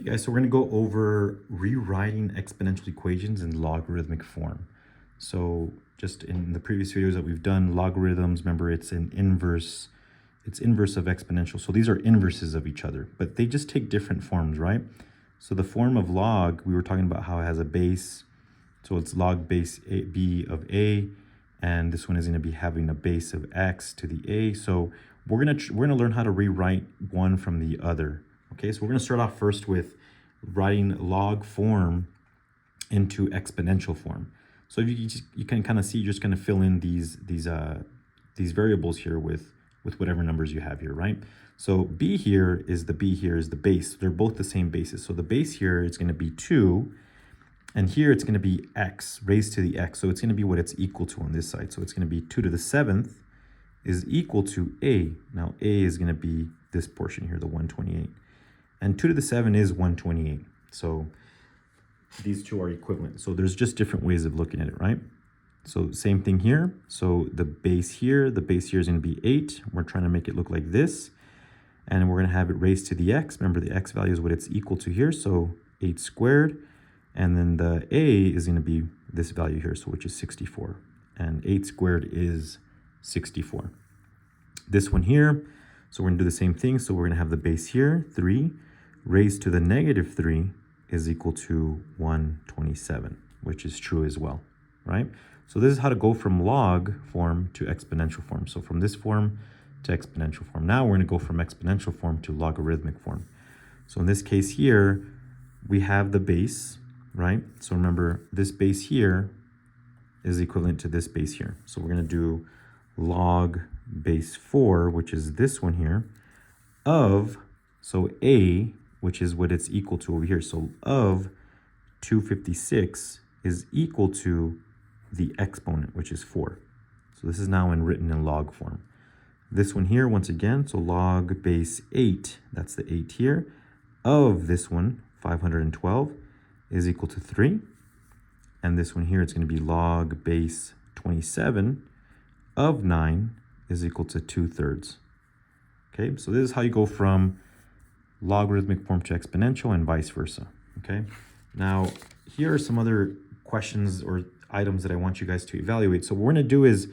Okay guys, so we're going to go over rewriting exponential equations in logarithmic form. So just in the previous videos that we've done, logarithms, remember it's inverse of exponential. So these are inverses of each other, but they just take different forms, right? So the form of log, we were talking about how it has a base. So it's log base b of a, and this one is going to be having a base of x to the a. So we're gonna learn how to rewrite one from the other. Okay, so we're going to start off first with writing log form into exponential form. So if you can kind of see, you're just going to fill in these variables here with whatever numbers you have here, right? So b here is the base. They're both the same basis. So the base here is going to be 2, and here it's going to be x raised to the x. So it's going to be what it's equal to on this side. So it's going to be 2 to the 7th is equal to a. Now a is going to be this portion here, the 128. And 2 to the 7 is 128. So these two are equivalent. So there's just different ways of looking at it, right? So same thing here. So the base here is going to be 8. We're trying to make it look like this. And we're going to have it raised to the x. Remember, the x value is what it's equal to here. So 8 squared. And then the a is going to be this value here, so which is 64. And 8 squared is 64. This one here, so we're going to do the same thing. So we're going to have the base here, 3, raised to the negative 3 is equal to 127, which is true as well, right? So this is how to go from log form to exponential form. So from this form to exponential form. Now we're going to go from exponential form to logarithmic form. So in this case here, we have the base, right? So remember, this base here is equivalent to this base here. So we're going to do log base 4, which is this one here, of, so a, which is what it's equal to over here. So of 256 is equal to the exponent, which is 4. So this is now written in log form. This one here, once again, so log base 8, that's the 8 here, of this one, 512, is equal to 3. And this one here, it's going to be log base 27 of 9 is equal to 2/3. Okay, so this is how you go from logarithmic form to exponential and vice versa. Okay, now here are some other questions or items that I want you guys to evaluate. So what we're going to do is,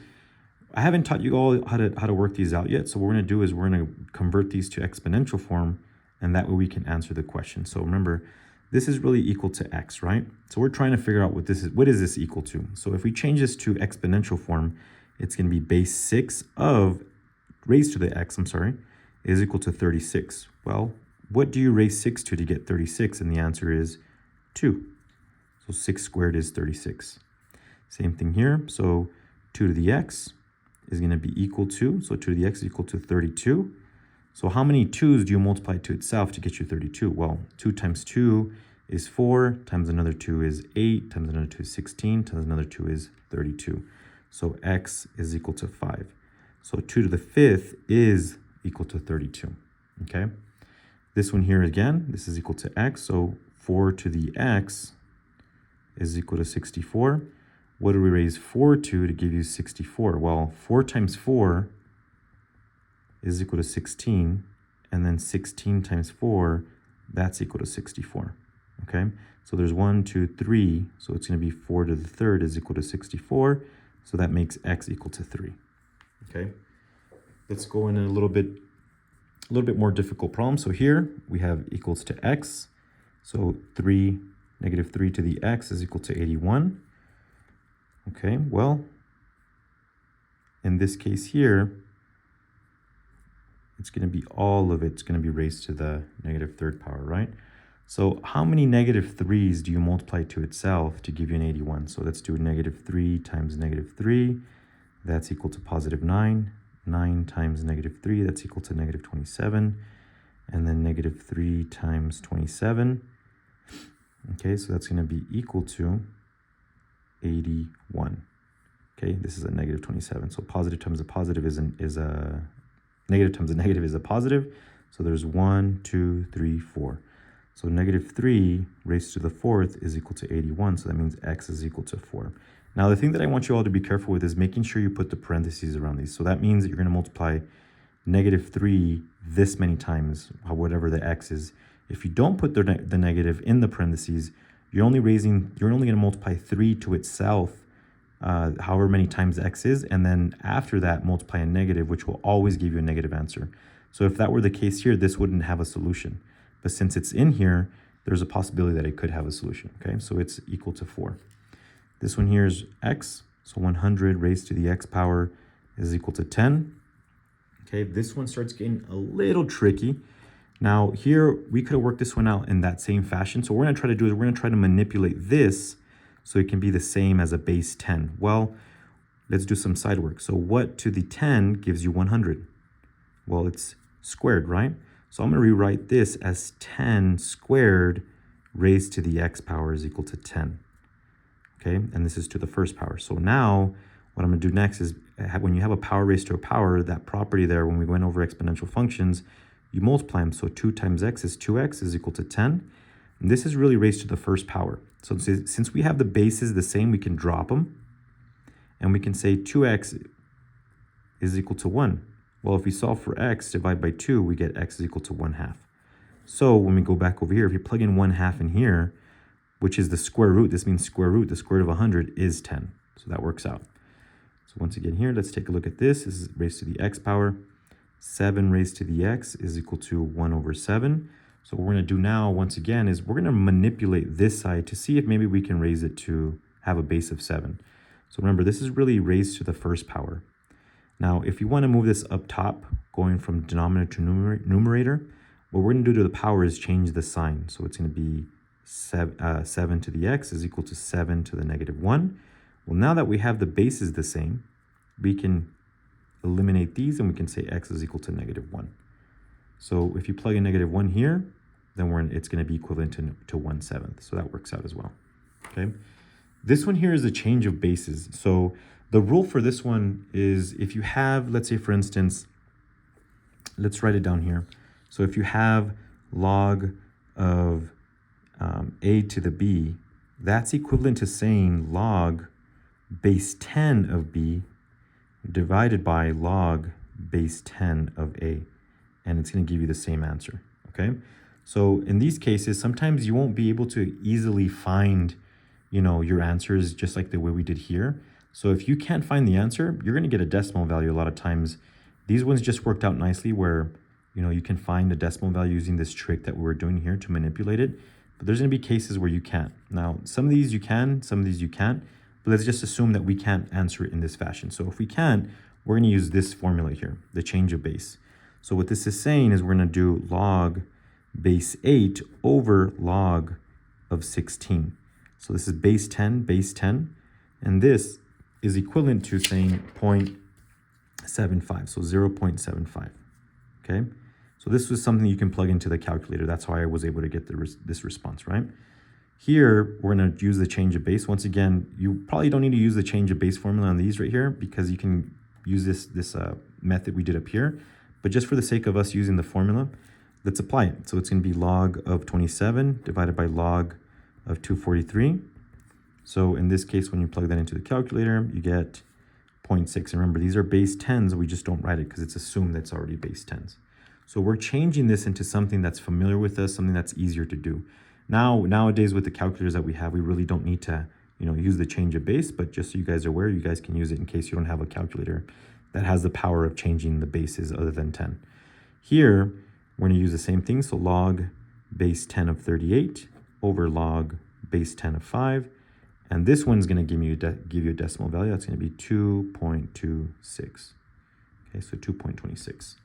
I haven't taught you all how to work these out yet. So what we're going to do is we're going to convert these to exponential form, and that way we can answer the question. So remember, this is really equal to x, right? So we're trying to figure out what is this equal to. So if we change this to exponential form, it's going to be base 6 of raised to the x, is equal to 36. Well, what do you raise 6 to get 36? And the answer is 2. So 6 squared is 36. Same thing here. So 2 to the x is going to be equal to, so 2 to the x is equal to 32. So how many 2's do you multiply to itself to get you 32? Well, 2 times 2 is 4, times another 2 is 8, times another 2 is 16, times another 2 is 32. So x is equal to 5. So 2 to the 5th is equal to 32, okay? This one here again, this is equal to x, so 4 to the x is equal to 64. What do we raise 4 to give you 64? Well, 4 times 4 is equal to 16, and then 16 times 4, that's equal to 64, okay? So there's 1, 2, 3, so it's going to be 4 to the 3rd is equal to 64, so that makes x equal to 3, okay? Let's go in a little bit more difficult problem. So here we have equals to x, so negative 3 to the x is equal to 81. Okay, well, in this case here, it's going to be all of it's going to be raised to the negative 3rd power, right? So how many negative 3's do you multiply to itself to give you an 81? So let's do negative 3 times negative 3. That's equal to positive 9. 9 times negative 3, that's equal to negative 27. And then negative 3 times 27. Okay, so that's going to be equal to 81. Okay, this is a negative 27. So positive times a positive is a negative times a negative is a positive. So there's 1, 2, 3, 4. So negative 3 raised to the 4th is equal to 81. So that means x is equal to 4. Now, the thing that I want you all to be careful with is making sure you put the parentheses around these. So that means that you're going to multiply negative 3 this many times, whatever the x is. If you don't put the negative in the parentheses, you're only going to multiply 3 to itself however many times x is, and then after that multiply a negative, which will always give you a negative answer. So if that were the case here, this wouldn't have a solution. But since it's in here, there's a possibility that it could have a solution, okay? So it's equal to 4. This one here is x, so 100 raised to the x power is equal to 10. Okay, this one starts getting a little tricky. Now here, we could have worked this one out in that same fashion. So what we're gonna try to do is we're gonna try to manipulate this so it can be the same as a base 10. Well, let's do some side work. So what to the 10 gives you 100? Well, it's squared, right? So I'm going to rewrite this as 10 squared raised to the x power is equal to 10. Okay, and this is to the first power. So now what I'm going to do next is when you have a power raised to a power, that property there, when we went over exponential functions, you multiply them. So 2 times x is 2x is equal to 10. And this is really raised to the first power. So since we have the bases the same, we can drop them. And we can say 2x is equal to 1. Well, if we solve for x, divide by 2, we get x is equal to 1/2. So when we go back over here, if you plug in 1/2 in here, which is the square root, this means square root, the square root of 100 is 10. So that works out. So once again here, let's take a look at this. This is raised to the x power. 7 raised to the x is equal to 1/7. So what we're going to do now, once again, is we're going to manipulate this side to see if maybe we can raise it to have a base of 7. So remember, this is really raised to the first power. Now, if you want to move this up top, going from denominator to numerator, what we're going to do to the power is change the sign. So it's going to be 7 to the x is equal to 7 to the -1. Well, now that we have the bases the same, we can eliminate these and we can say x is equal to -1. So if you plug in -1 here, then it's going to be equivalent to 1/7. So that works out as well. Okay. This one here is a change of bases. So the rule for this one is if you have, let's say for instance, let's write it down here. So if you have log of a to the b, that's equivalent to saying log base 10 of b divided by log base 10 of a. And it's going to give you the same answer, okay? So in these cases, sometimes you won't be able to easily find, your answers just like the way we did here. So if you can't find the answer, you're going to get a decimal value a lot of times. These ones just worked out nicely where, you can find the decimal value using this trick that we were doing here to manipulate it. But there's going to be cases where you can't. Now, some of these you can, some of these you can't. But let's just assume that we can't answer it in this fashion. So if we can, we're going to use this formula here, the change of base. So what this is saying is we're going to do log base 8 over log of 16. So this is base 10, and this is equivalent to saying 0.75, so 0.75, okay? So this was something you can plug into the calculator. That's how I was able to get this response, right? Here, we're going to use the change of base. Once again, you probably don't need to use the change of base formula on these right here because you can use this method we did up here. But just for the sake of us using the formula, let's apply it. So it's going to be log of 27 divided by log of 243. So in this case, when you plug that into the calculator, you get 0.6. And remember, these are base 10s. We just don't write it because it's assumed that's already base 10s. So we're changing this into something that's familiar with us, something that's easier to do. Nowadays, with the calculators that we have, we really don't need to use the change of base. But just so you guys are aware, you guys can use it in case you don't have a calculator that has the power of changing the bases other than 10. Here, we're going to use the same thing. So log base 10 of 38 over log base 10 of 5. And this one's going to give you a decimal value. That's going to be 2.26. Okay, so 2.26.